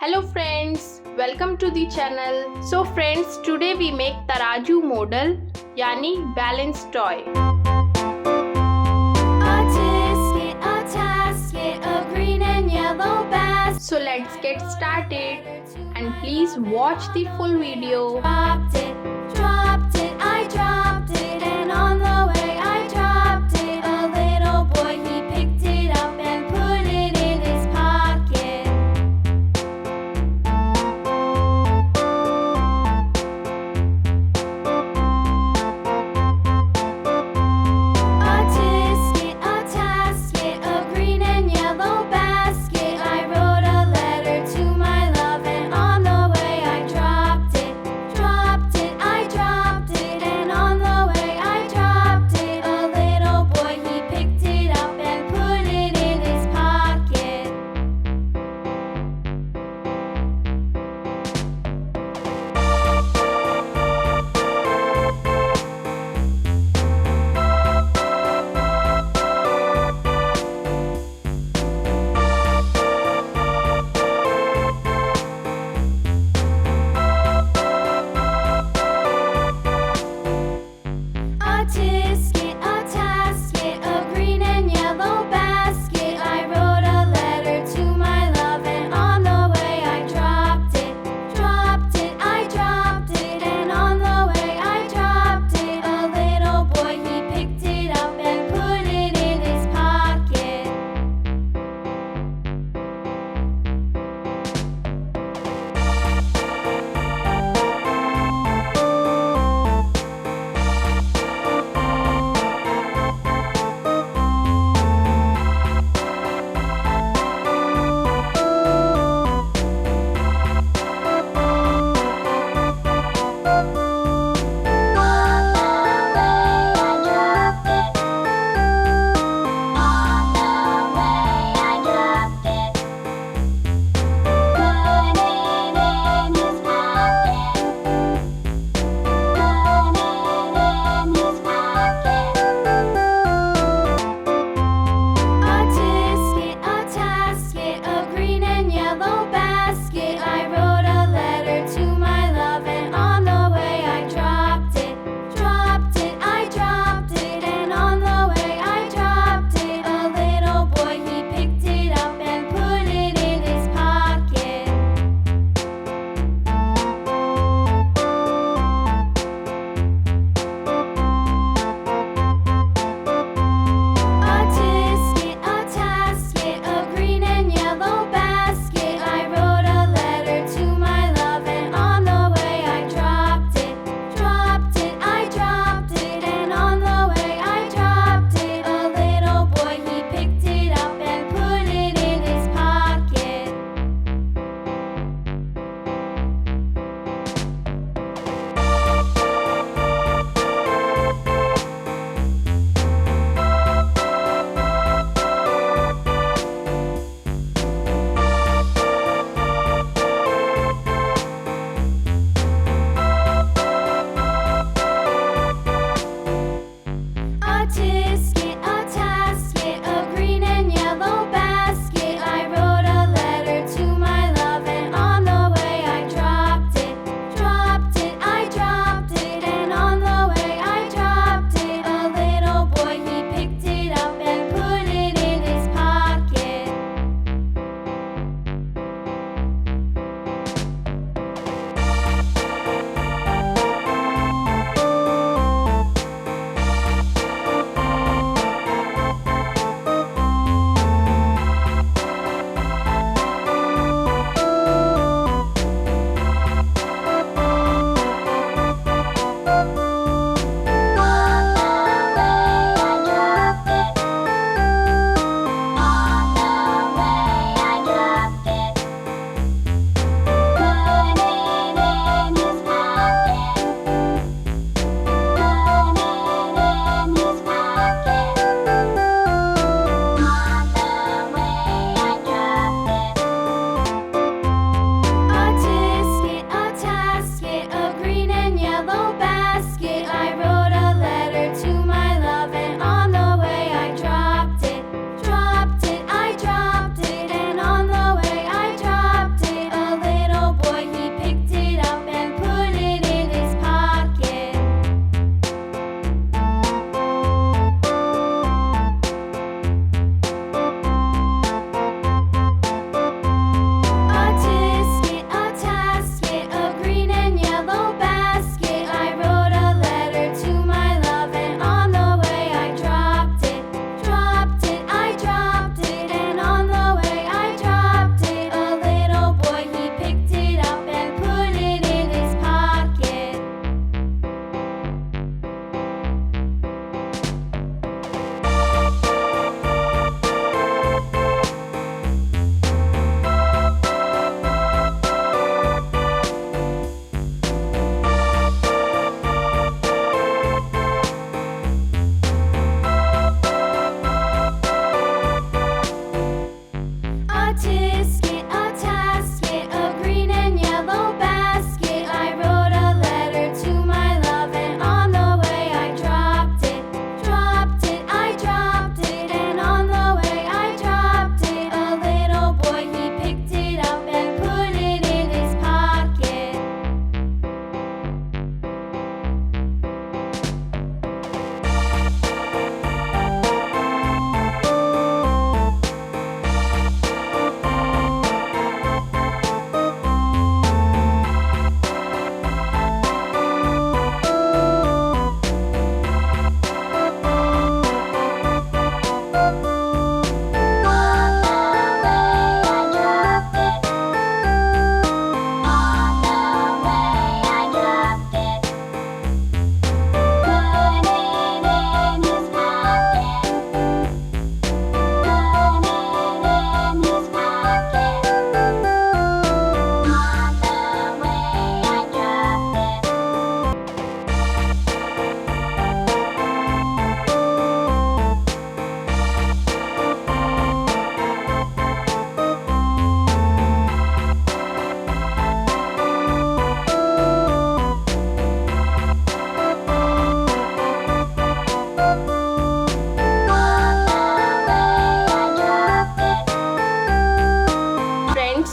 Hello friends, welcome to the channel. So friends, today we make Taraju model yani balance toy. A tasket, a green and yellow basket. So let's get started and please watch the full video. Dropped it, I dropped it, and on the way I dropped it. A little boy, he picked it up and put it in his pocket. A tasket, a green and yellow basket. I wrote a letter to my love, and on the way I dropped it, I dropped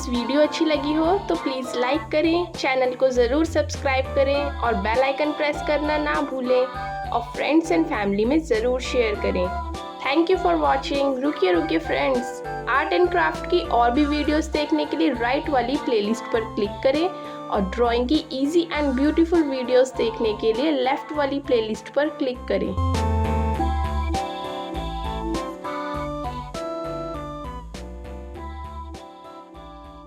friends video अच्छी लगी हो तो please like करें, channel को ज़रूर subscribe करें और bell icon press करना ना भूलें और फ्रेंड्स एंड फैमिली में ज़रूर शेयर करें। Thank you for watching. रुकिए फ्रेंड्स, आर्ट एंड क्राफ्ट की और भी वीडियोस देखने के लिए राइट वाली प्लेलिस्ट पर क्लिक करें और ड्राइंग की इजी एंड ब्यूटीफुल वीडियोस देखने के लिए लेफ्ट वाली प्लेलिस्ट पर क्लिक करें।